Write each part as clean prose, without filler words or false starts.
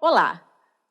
Olá!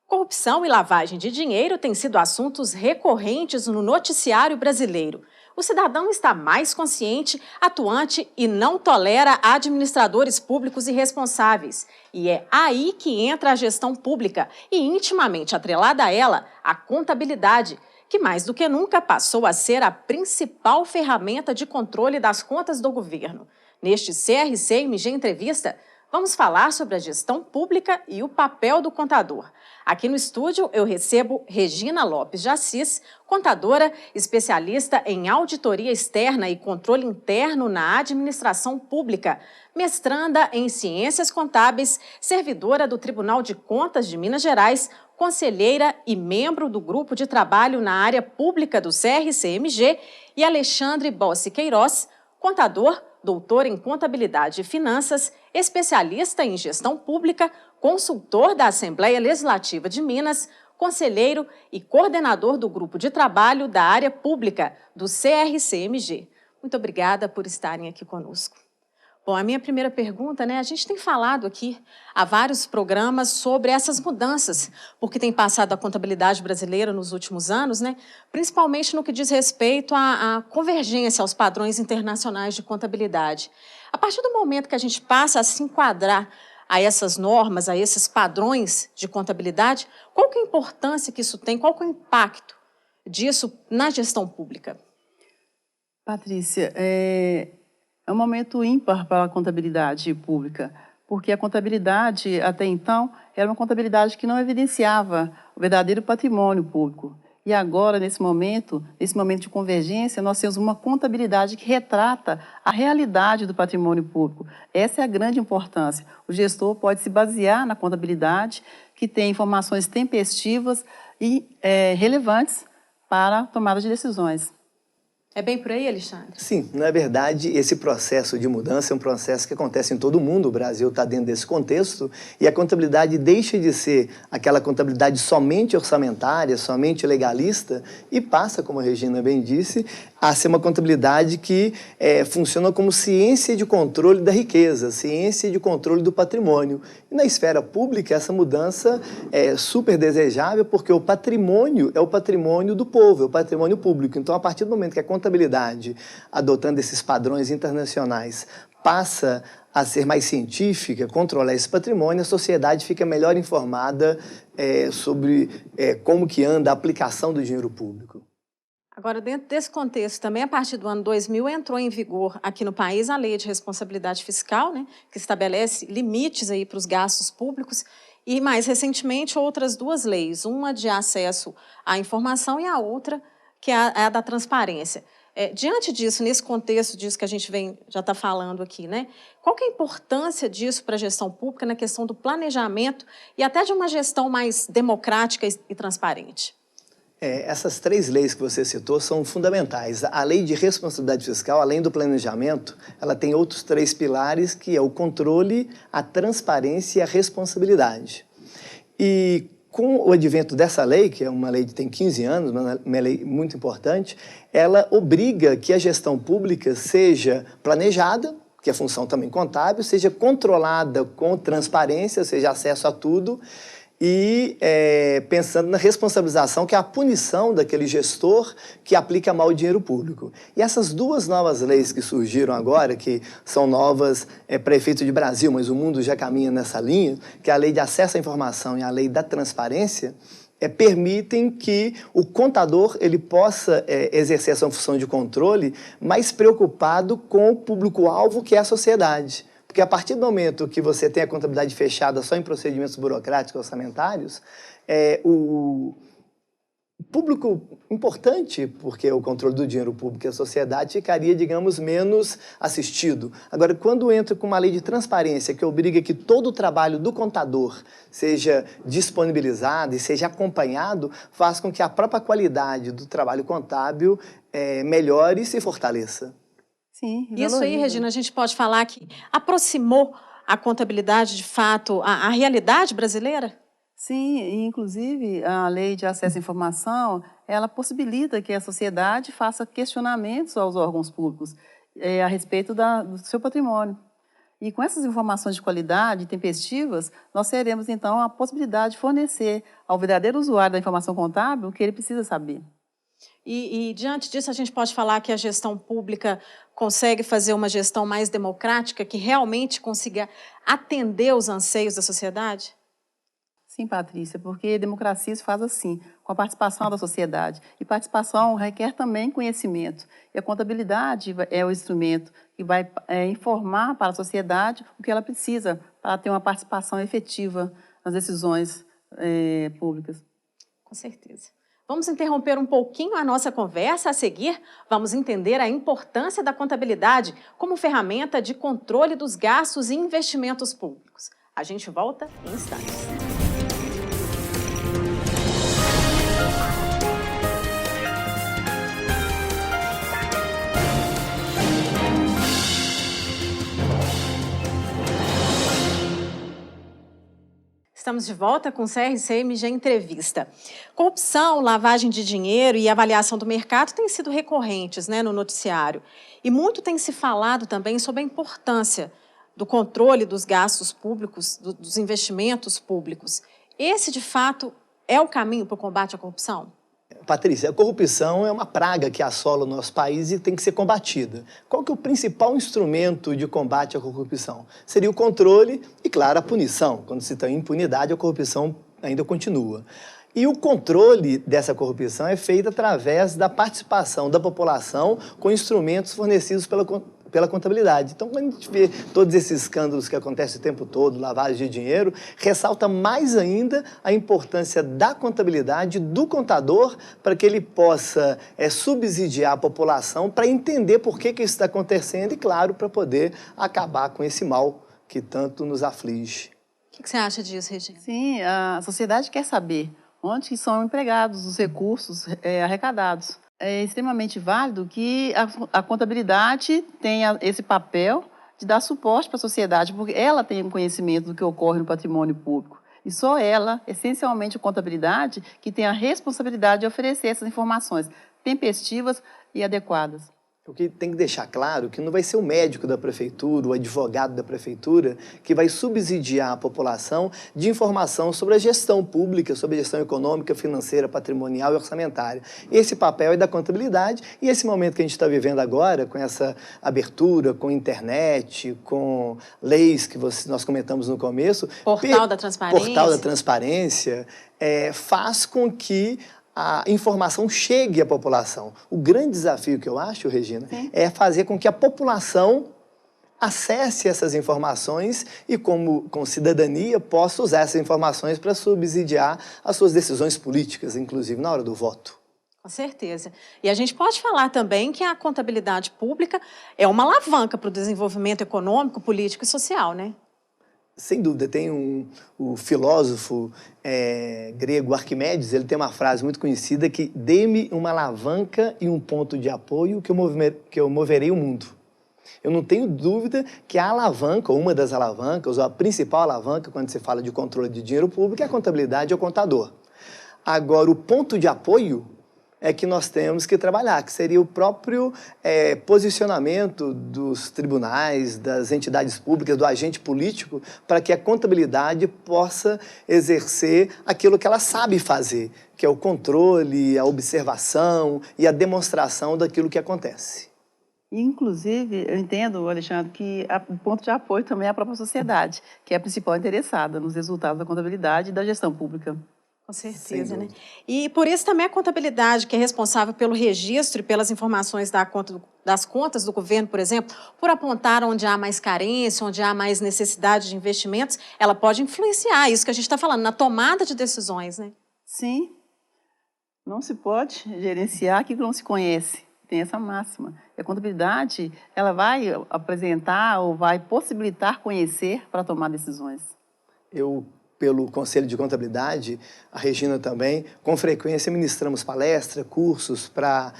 Corrupção e lavagem de dinheiro têm sido assuntos recorrentes no noticiário brasileiro. O cidadão está mais consciente, atuante e não tolera administradores públicos irresponsáveis. E é aí que entra a gestão pública e, intimamente atrelada a ela, a contabilidade, que mais do que nunca passou a ser a principal ferramenta de controle das contas do governo. Neste CRC-MG Entrevista, vamos falar sobre a gestão pública e o papel do contador. Aqui no estúdio eu recebo Regina Lopes de Assis, contadora, especialista em auditoria externa e controle interno na administração pública, mestranda em ciências contábeis, servidora do Tribunal de Contas de Minas Gerais, conselheira e membro do grupo de trabalho na área pública do CRC-MG, e Alexandre Bossi Queiroz, contador, doutor em contabilidade e finanças, especialista em gestão pública, consultor da Assembleia Legislativa de Minas, conselheiro e coordenador do grupo de trabalho da área pública do CRC-MG. Muito obrigada por estarem aqui conosco. Bom, a minha primeira pergunta, a gente tem falado aqui há vários programas sobre essas mudanças, porque tem passado a contabilidade brasileira nos últimos anos, principalmente no que diz respeito à convergência aos padrões internacionais de contabilidade. A partir do momento que a gente passa a se enquadrar a essas normas, a esses padrões de contabilidade, qual que é a importância que isso tem, qual que é o impacto disso na gestão pública? Patrícia, é um momento ímpar para a contabilidade pública, porque a contabilidade, até então, era uma contabilidade que não evidenciava o verdadeiro patrimônio público. E agora, nesse momento de convergência, nós temos uma contabilidade que retrata a realidade do patrimônio público. Essa é a grande importância. O gestor pode se basear na contabilidade, que tem informações tempestivas e relevantes para a tomada de decisões. É bem por aí, Alexandre? Sim, na verdade, esse processo de mudança é um processo que acontece em todo o mundo. O Brasil está dentro desse contexto e a contabilidade deixa de ser aquela contabilidade somente orçamentária, somente legalista e passa, como a Regina bem disse, a ser uma contabilidade que funciona como ciência de controle da riqueza, ciência de controle do patrimônio. E na esfera pública, essa mudança é super desejável porque o patrimônio é o patrimônio do povo, é o patrimônio público. Então, a partir do momento que a contabilidade, adotando esses padrões internacionais, passa a ser mais científica, controlar esse patrimônio, a sociedade fica melhor informada sobre como que anda a aplicação do dinheiro público. Agora, dentro desse contexto, também a partir do ano 2000 entrou em vigor aqui no país a Lei de Responsabilidade Fiscal, que estabelece limites aí para os gastos públicos, e mais recentemente outras duas leis, uma de acesso à informação e a outra que é a da transparência. Diante disso, nesse contexto disso que a gente já está falando aqui, qual que é a importância disso para a gestão pública na questão do planejamento e até de uma gestão mais democrática e transparente? Essas três leis que você citou são fundamentais. A lei de responsabilidade fiscal, além do planejamento, ela tem outros três pilares, que é o controle, a transparência e a responsabilidade. E com o advento dessa lei, que é uma lei que tem 15 anos, uma lei muito importante, ela obriga que a gestão pública seja planejada, que é função também contábil, seja controlada com transparência, seja acesso a tudo, e pensando na responsabilização, que é a punição daquele gestor que aplica mal o dinheiro público. E essas duas novas leis que surgiram agora, que são novas para efeito de Brasil, mas o mundo já caminha nessa linha, que é a lei de acesso à informação e a lei da transparência, permitem que o contador ele possa exercer essa função de controle mais preocupado com o público-alvo, que é a sociedade. Porque a partir do momento que você tem a contabilidade fechada só em procedimentos burocráticos orçamentários, o público importante, porque o controle do dinheiro público e a sociedade ficaria, digamos, menos assistido. Agora, quando entra com uma lei de transparência que obriga que todo o trabalho do contador seja disponibilizado e seja acompanhado, faz com que a própria qualidade do trabalho contábil melhore e se fortaleça. Sim, isso aí, Regina, a gente pode falar que aproximou a contabilidade, de fato, à realidade brasileira? Sim, e inclusive a lei de acesso à informação, ela possibilita que a sociedade faça questionamentos aos órgãos públicos a respeito do seu patrimônio. E com essas informações de qualidade e tempestivas, nós teremos, então, a possibilidade de fornecer ao verdadeiro usuário da informação contábil o que ele precisa saber. E diante disso, a gente pode falar que a gestão pública consegue fazer uma gestão mais democrática, que realmente consiga atender os anseios da sociedade? Sim, Patrícia, porque democracia se faz assim, com a participação da sociedade. E participação requer também conhecimento. E a contabilidade é o instrumento que vai informar para a sociedade o que ela precisa para ter uma participação efetiva nas decisões públicas. Com certeza. Vamos interromper um pouquinho a nossa conversa. A seguir, vamos entender a importância da contabilidade como ferramenta de controle dos gastos e investimentos públicos. A gente volta em instantes. Estamos de volta com o CRCMG Entrevista. Corrupção, lavagem de dinheiro e avaliação do mercado têm sido recorrentes, no noticiário. E muito tem se falado também sobre a importância do controle dos gastos públicos, dos investimentos públicos. Esse, de fato, é o caminho para o combate à corrupção? Patrícia, a corrupção é uma praga que assola o nosso país e tem que ser combatida. Qual que é o principal instrumento de combate à corrupção? Seria o controle e, claro, a punição. Quando se tem impunidade, a corrupção ainda continua. E o controle dessa corrupção é feito através da participação da população com instrumentos fornecidos pela contabilidade. Então, quando a gente vê todos esses escândalos que acontecem o tempo todo, lavagem de dinheiro, ressalta mais ainda a importância da contabilidade, do contador, para que ele possa subsidiar a população para entender por que isso está acontecendo e, claro, para poder acabar com esse mal que tanto nos aflige. O que você acha disso, Regina? Sim, a sociedade quer saber onde são empregados os recursos arrecadados. É extremamente válido que a contabilidade tenha esse papel de dar suporte para a sociedade, porque ela tem um conhecimento do que ocorre no patrimônio público. E só ela, essencialmente a contabilidade, que tem a responsabilidade de oferecer essas informações tempestivas e adequadas. O que tem que deixar claro que não vai ser o médico da prefeitura, o advogado da prefeitura, que vai subsidiar a população de informação sobre a gestão pública, sobre a gestão econômica, financeira, patrimonial e orçamentária. Esse papel é da contabilidade e esse momento que a gente está vivendo agora, com essa abertura, com internet, com leis que nós comentamos no começo... Portal da Transparência. Portal da Transparência, faz com que a informação chegue à população. O grande desafio que eu acho, Regina, é fazer com que a população acesse essas informações e, com cidadania, possa usar essas informações para subsidiar as suas decisões políticas, inclusive na hora do voto. Com certeza. E a gente pode falar também que a contabilidade pública é uma alavanca para o desenvolvimento econômico, político e social, né? Sem dúvida, tem o filósofo grego Arquimedes, ele tem uma frase muito conhecida que dê-me uma alavanca e um ponto de apoio que eu moverei o mundo. Eu não tenho dúvida que a alavanca, ou uma das alavancas, ou a principal alavanca, quando se fala de controle de dinheiro público, é a contabilidade e o contador. Agora, o ponto de apoio é que nós temos que trabalhar, que seria o próprio posicionamento dos tribunais, das entidades públicas, do agente político, para que a contabilidade possa exercer aquilo que ela sabe fazer, que é o controle, a observação e a demonstração daquilo que acontece. Inclusive, eu entendo, Alexandre, que o ponto de apoio também é a própria sociedade, que é a principal interessada nos resultados da contabilidade e da gestão pública. Com certeza, né? E por isso também a contabilidade, que é responsável pelo registro e pelas informações das contas do governo, por exemplo, por apontar onde há mais carência, onde há mais necessidade de investimentos, ela pode influenciar isso que a gente está falando, na tomada de decisões, né? Sim. Não se pode gerenciar aquilo que não se conhece. Tem essa máxima. E a contabilidade, ela vai apresentar ou vai possibilitar conhecer para tomar decisões. Pelo Conselho de Contabilidade, a Regina também, com frequência ministramos palestras, cursos para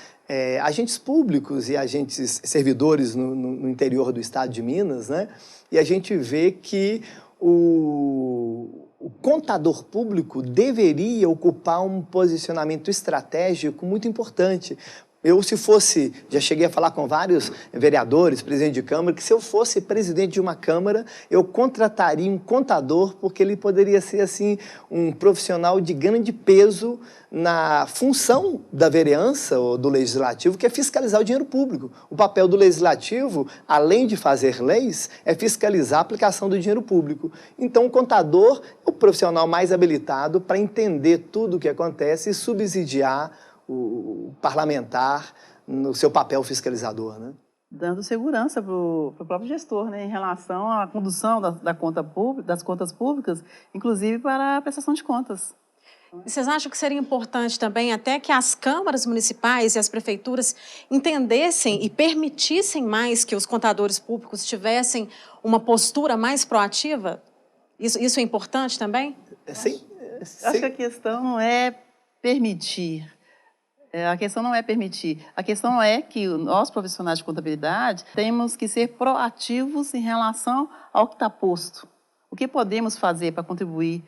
agentes públicos e agentes servidores no interior do estado de Minas, né? E a gente vê que o contador público deveria ocupar um posicionamento estratégico muito importante, Eu, se fosse, já cheguei a falar com vários vereadores, presidente de Câmara, que se eu fosse presidente de uma Câmara, eu contrataria um contador, porque ele poderia ser, assim, um profissional de grande peso na função da vereança ou do Legislativo, que é fiscalizar o dinheiro público. O papel do Legislativo, além de fazer leis, é fiscalizar a aplicação do dinheiro público. Então, o contador é o profissional mais habilitado para entender tudo o que acontece e subsidiar o parlamentar no seu papel fiscalizador, né? Dando segurança para o próprio gestor, né, em relação à condução da conta pública, das contas públicas, inclusive para a prestação de contas. E vocês acham que seria importante também até que as câmaras municipais e as prefeituras entendessem e permitissem mais que os contadores públicos tivessem uma postura mais proativa? Isso é importante também? Sim. Acho que a questão não é permitir. A questão não é permitir. A questão é que nós, profissionais de contabilidade, temos que ser proativos em relação ao que está posto. O que podemos fazer para contribuir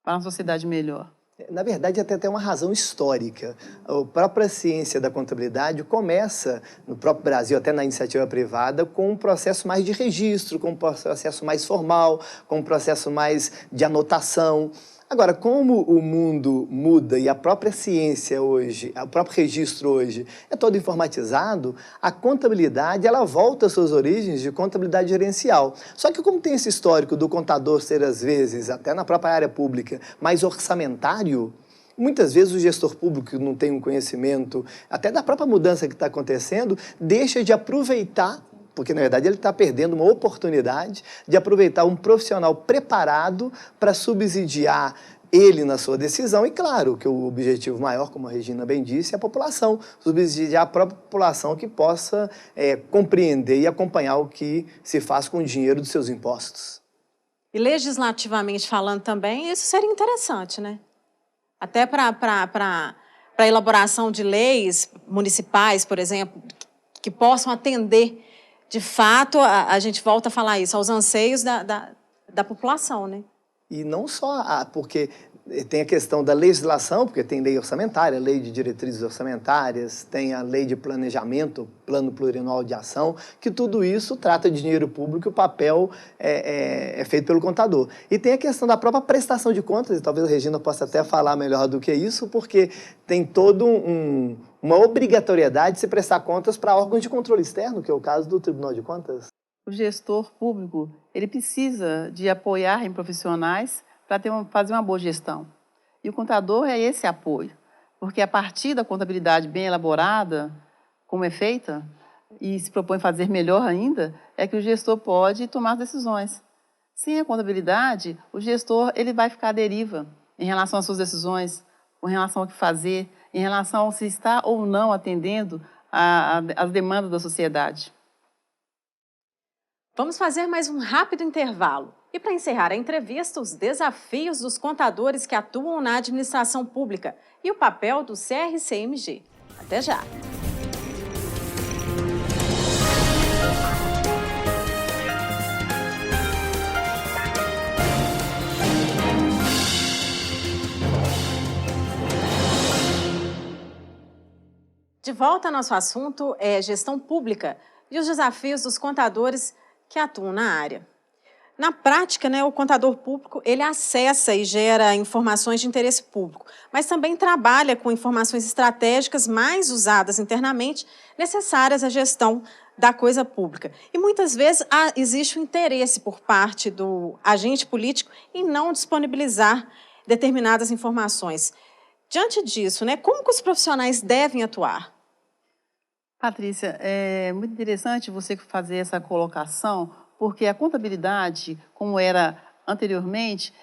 para uma sociedade melhor? Na verdade, até uma razão histórica. A própria ciência da contabilidade começa, no próprio Brasil, até na iniciativa privada, com um processo mais de registro, com um processo mais formal, com um processo mais de anotação. Agora, como o mundo muda e a própria ciência hoje, o próprio registro hoje é todo informatizado, a contabilidade ela volta às suas origens de contabilidade gerencial. Só que como tem esse histórico do contador ser, às vezes, até na própria área pública, mais orçamentário, muitas vezes o gestor público que não tem um conhecimento, até da própria mudança que está acontecendo, deixa de aproveitar, porque, na verdade, ele está perdendo uma oportunidade de aproveitar um profissional preparado para subsidiar ele na sua decisão. E, claro, que o objetivo maior, como a Regina bem disse, é a população. Subsidiar a própria população que possa compreender e acompanhar o que se faz com o dinheiro dos seus impostos. E, legislativamente falando também, isso seria interessante, né? Até para a elaboração de leis municipais, por exemplo, que possam atender, de fato, a gente volta a falar isso, aos anseios da população, né? E não só porque tem a questão da legislação, porque tem lei orçamentária, lei de diretrizes orçamentárias, tem a lei de planejamento, plano plurianual de ação, que tudo isso trata de dinheiro público e o papel é feito pelo contador. E tem a questão da própria prestação de contas, e talvez a Regina possa até falar melhor do que isso, porque tem todo uma obrigatoriedade de se prestar contas para órgãos de controle externo, que é o caso do Tribunal de Contas. O gestor público, ele precisa de apoiar em profissionais para fazer uma boa gestão. E o contador é esse apoio, porque a partir da contabilidade bem elaborada, como é feita, e se propõe fazer melhor ainda, é que o gestor pode tomar as decisões. Sem a contabilidade, o gestor ele vai ficar à deriva em relação às suas decisões, com relação ao que fazer, em relação ao se está ou não atendendo às demandas da sociedade. Vamos fazer mais um rápido intervalo. E para encerrar a entrevista, os desafios dos contadores que atuam na administração pública e o papel do CRCMG. Até já! De volta ao nosso assunto é gestão pública e os desafios dos contadores que atuam na área. Na prática, o contador público ele acessa e gera informações de interesse público, mas também trabalha com informações estratégicas mais usadas internamente, necessárias à gestão da coisa pública. E muitas vezes existe um interesse por parte do agente político em não disponibilizar determinadas informações. Diante disso, como que os profissionais devem atuar? Patrícia, é muito interessante você fazer essa colocação, porque a contabilidade, como era anteriormente,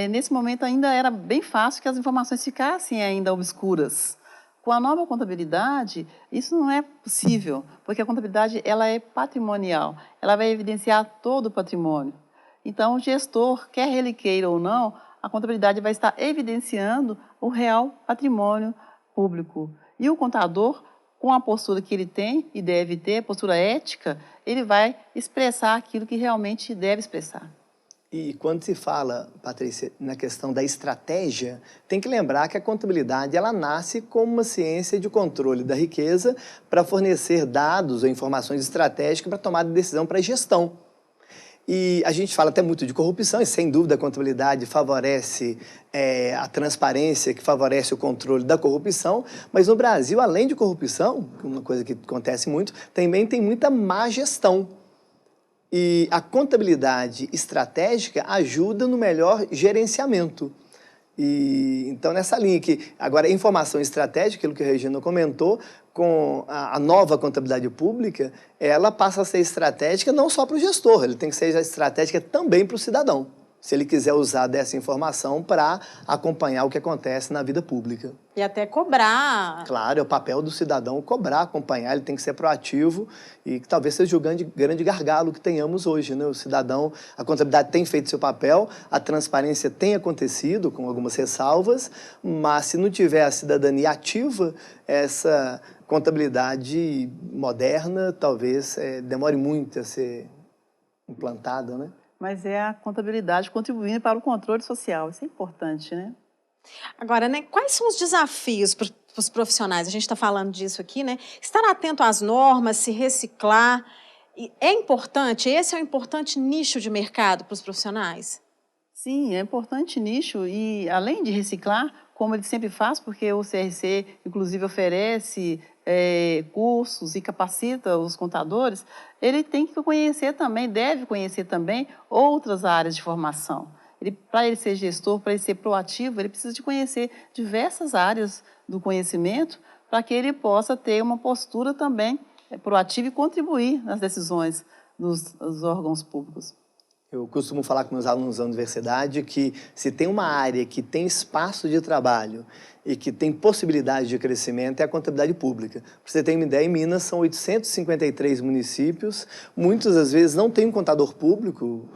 nesse momento ainda era bem fácil que as informações ficassem ainda obscuras. Com a nova contabilidade, isso não é possível, porque a contabilidade ela é patrimonial, ela vai evidenciar todo o patrimônio. Então, o gestor, quer ele queira ou não, a contabilidade vai estar evidenciando o real patrimônio público. E o contador, com a postura que ele tem e deve ter, postura ética, ele vai expressar aquilo que realmente deve expressar. E quando se fala, Patrícia, na questão da estratégia, tem que lembrar que a contabilidade ela nasce como uma ciência de controle da riqueza para fornecer dados ou informações estratégicas para tomada de decisão para gestão. E a gente fala até muito de corrupção, e sem dúvida a contabilidade favorece a transparência, que favorece o controle da corrupção, mas no Brasil, além de corrupção, uma coisa que acontece muito, também tem muita má gestão. E a contabilidade estratégica ajuda no melhor gerenciamento. E, então, nessa linha que, agora, a informação estratégica, aquilo que a Regina comentou, com a nova contabilidade pública, ela passa a ser estratégica não só para o gestor, ele tem que ser estratégica também para o cidadão, se ele quiser usar dessa informação para acompanhar o que acontece na vida pública. E até cobrar. Claro, é o papel do cidadão cobrar, acompanhar, ele tem que ser proativo e que talvez seja o grande gargalo que tenhamos hoje, né? O cidadão, a contabilidade tem feito seu papel, a transparência tem acontecido, com algumas ressalvas, mas se não tiver a cidadania ativa, essa contabilidade moderna talvez demore muito a ser implantada, né? Mas é a contabilidade contribuindo para o controle social, isso é importante, né? Agora, né, quais são os desafios para os profissionais? A gente está falando disso aqui, né? Estar atento às normas, se reciclar. E é importante, esse é um importante nicho de mercado para os profissionais? Sim, é importante nicho e, além de reciclar, como ele sempre faz, porque o CRC, inclusive, oferece cursos e capacita os contadores, ele tem que conhecer também, deve conhecer também outras áreas de formação. Para ele ser gestor, para ele ser proativo, ele precisa de conhecer diversas áreas do conhecimento para que ele possa ter uma postura também proativa e contribuir nas decisões dos órgãos públicos. Eu costumo falar com meus alunos da universidade que se tem uma área que tem espaço de trabalho e que tem possibilidade de crescimento é a contabilidade pública. Para você ter uma ideia, em Minas são 853 municípios, muitos às vezes não têm um contador público,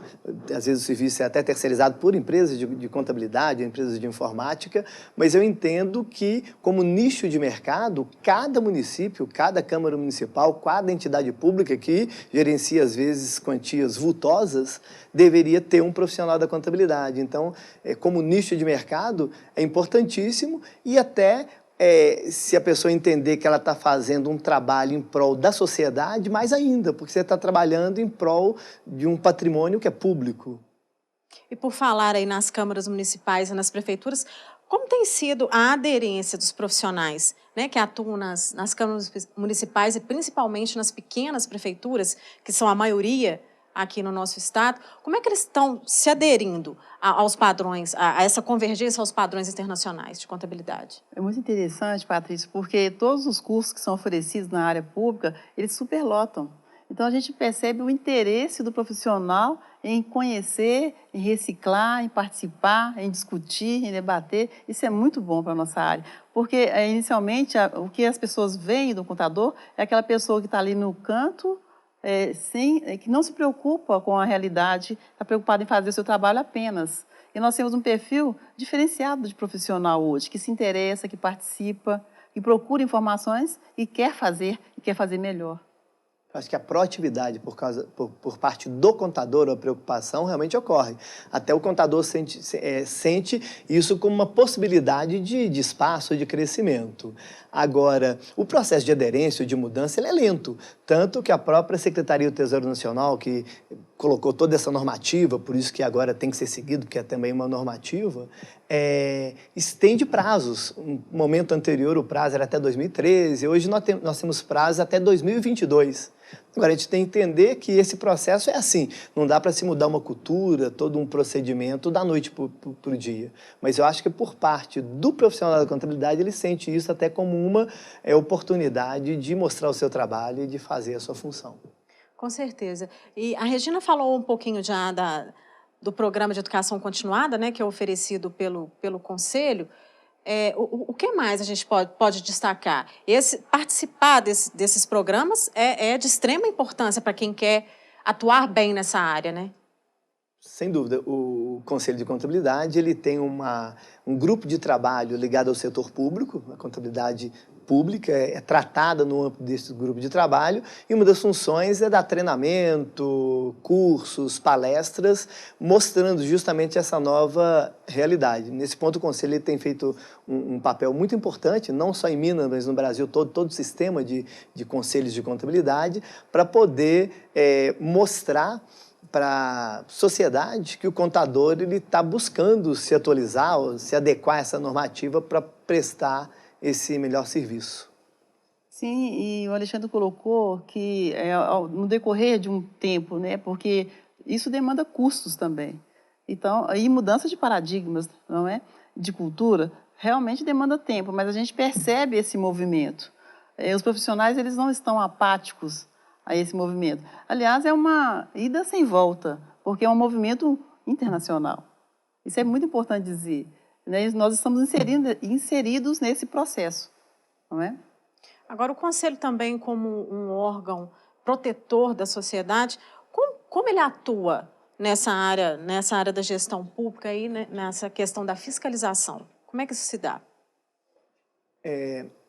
às vezes o serviço é até terceirizado por empresas de contabilidade, empresas de informática, mas eu entendo que como nicho de mercado, cada município, cada Câmara Municipal, cada entidade pública que gerencia às vezes quantias vultosas, deveria ter um profissional da contabilidade. Então, como nicho de mercado, é importantíssimo e até se a pessoa entender que ela está fazendo um trabalho em prol da sociedade, mais ainda, porque você está trabalhando em prol de um patrimônio que é público. E por falar aí nas câmaras municipais e nas prefeituras, como tem sido a aderência dos profissionais, né, que atuam nas câmaras municipais e principalmente nas pequenas prefeituras, que são a maioria aqui no nosso estado, como é que eles estão se aderindo aos padrões, a essa convergência aos padrões internacionais de contabilidade? É muito interessante, Patrícia, porque todos os cursos que são oferecidos na área pública, eles superlotam. Então, a gente percebe o interesse do profissional em conhecer, em reciclar, em participar, em discutir, em debater. Isso é muito bom para a nossa área, porque, inicialmente, o que as pessoas veem do contador é aquela pessoa que está ali no canto, que não se preocupa com a realidade, está preocupado em fazer o seu trabalho apenas. E nós temos um perfil diferenciado de profissional hoje, que se interessa, que participa, que procura informações e quer fazer melhor. Acho que a proatividade por parte do contador, a preocupação realmente ocorre. Até o contador sente isso como uma possibilidade de espaço, de crescimento. Agora, o processo de aderência, de mudança, ele é lento. Tanto que a própria Secretaria do Tesouro Nacional, que colocou toda essa normativa, por isso que agora tem que ser seguido, porque é também uma normativa, estende prazos. No momento anterior, o prazo era até 2013, hoje nós temos prazo até 2022. Agora, a gente tem que entender que esse processo é assim, não dá para se mudar uma cultura, todo um procedimento da noite para o dia. Mas eu acho que por parte do profissional da contabilidade, ele sente isso até como uma oportunidade de mostrar o seu trabalho e de fazer a sua função. Com certeza. E a Regina falou um pouquinho já do programa de educação continuada, né, que é oferecido pelo Conselho. O que mais a gente pode destacar? Participar desses programas é de extrema importância para quem quer atuar bem nessa área, né? Sem dúvida. O Conselho de Contabilidade ele tem um grupo de trabalho ligado ao setor público. A contabilidade pública, é tratada no âmbito desse grupo de trabalho, e uma das funções é dar treinamento, cursos, palestras, mostrando justamente essa nova realidade. Nesse ponto, o Conselho tem feito um papel muito importante, não só em Minas, mas no Brasil todo o sistema de conselhos de contabilidade, para poder mostrar para a sociedade que o contador está buscando se atualizar, ou se adequar a essa normativa para prestar esse melhor serviço. Sim, e o Alexandre colocou que no decorrer de um tempo, né, porque isso demanda custos também. Então, aí mudança de paradigmas, não é? De cultura, realmente demanda tempo, mas a gente percebe esse movimento. Os profissionais, eles não estão apáticos a esse movimento. Aliás, é uma ida sem volta, porque é um movimento internacional. Isso é muito importante dizer, né? Nós estamos inseridos nesse processo, não é? Agora, o Conselho também, como um órgão protetor da sociedade, como ele atua nessa área da gestão pública e nessa questão da fiscalização? Como é que isso se dá?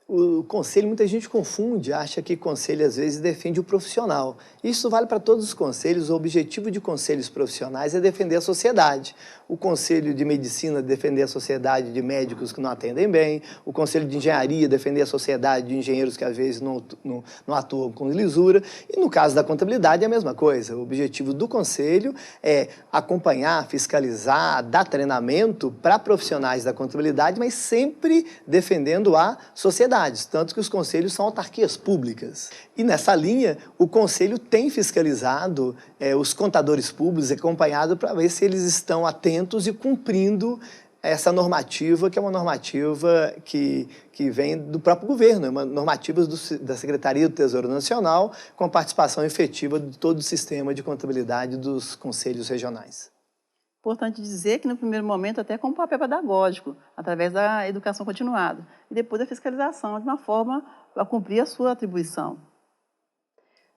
O conselho, muita gente confunde, acha que conselho às vezes defende o profissional. Isso vale para todos os conselhos. O objetivo de conselhos profissionais é defender a sociedade. O conselho de medicina defender a sociedade de médicos que não atendem bem, o conselho de engenharia defender a sociedade de engenheiros que às vezes não atuam com lisura, e no caso da contabilidade é a mesma coisa. O objetivo do conselho é acompanhar, fiscalizar, dar treinamento para profissionais da contabilidade, mas sempre defendendo a sociedade. Tanto que os conselhos são autarquias públicas. E nessa linha, o conselho tem fiscalizado os contadores públicos, acompanhado para ver se eles estão atentos e cumprindo essa normativa, que é uma normativa que vem do próprio governo, é uma normativa da Secretaria do Tesouro Nacional, com a participação efetiva de todo o sistema de contabilidade dos conselhos regionais. Importante dizer que, no primeiro momento, até com um papel pedagógico, através da educação continuada, e depois da fiscalização, de uma forma a cumprir a sua atribuição.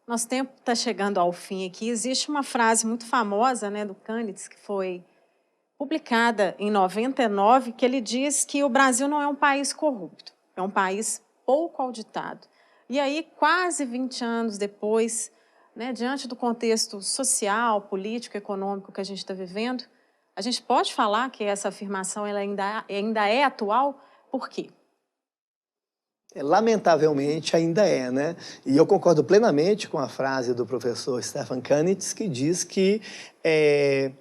Nosso tempo está chegando ao fim aqui. Existe uma frase muito famosa, né, do Canitz, que foi publicada em 99, que ele diz que o Brasil não é um país corrupto, é um país pouco auditado. E aí, quase 20 anos depois, né, diante do contexto social, político, econômico que a gente está vivendo, a gente pode falar que essa afirmação ela ainda é atual? Por quê? Lamentavelmente ainda é, né? E eu concordo plenamente com a frase do professor Stefan Canitz, que diz que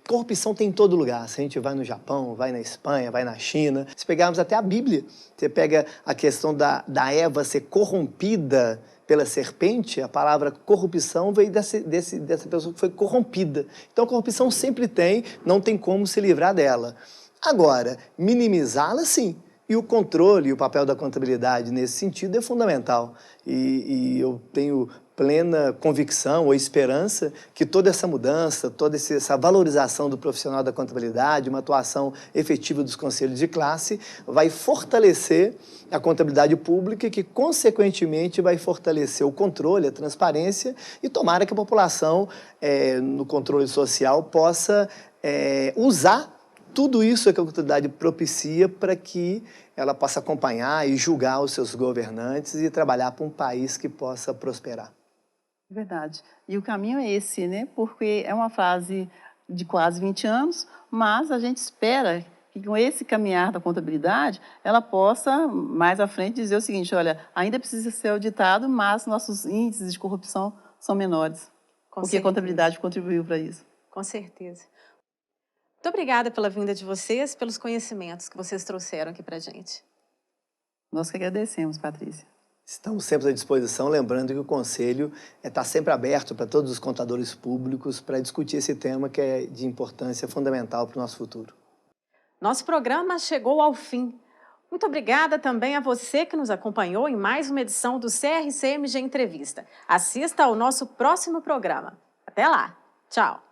corrupção tem em todo lugar. Se a gente vai no Japão, vai na Espanha, vai na China, se pegarmos até a Bíblia, você pega a questão da Eva ser corrompida pela serpente, a palavra corrupção veio dessa pessoa que foi corrompida. Então a corrupção sempre tem, não tem como se livrar dela. Agora, minimizá-la sim. E o controle e o papel da contabilidade nesse sentido é fundamental. E eu tenho plena convicção ou esperança que toda essa mudança, toda essa valorização do profissional da contabilidade, uma atuação efetiva dos conselhos de classe, vai fortalecer a contabilidade pública, que consequentemente vai fortalecer o controle, a transparência, e tomara que a população, no controle social, possa usar tudo isso que a contabilidade propicia para que ela possa acompanhar e julgar os seus governantes e trabalhar para um país que possa prosperar. Verdade. E o caminho é esse, né? Porque é uma fase de quase 20 anos, mas a gente espera que com esse caminhar da contabilidade, ela possa, mais à frente, dizer o seguinte: olha, ainda precisa ser auditado, mas nossos índices de corrupção são menores. Porque a contabilidade contribuiu para isso. Com certeza. Muito obrigada pela vinda de vocês, pelos conhecimentos que vocês trouxeram aqui para a gente. Nós que agradecemos, Patrícia. Estamos sempre à disposição, lembrando que o Conselho está sempre aberto para todos os contadores públicos para discutir esse tema que é de importância fundamental para o nosso futuro. Nosso programa chegou ao fim. Muito obrigada também a você que nos acompanhou em mais uma edição do CRCMG Entrevista. Assista ao nosso próximo programa. Até lá. Tchau.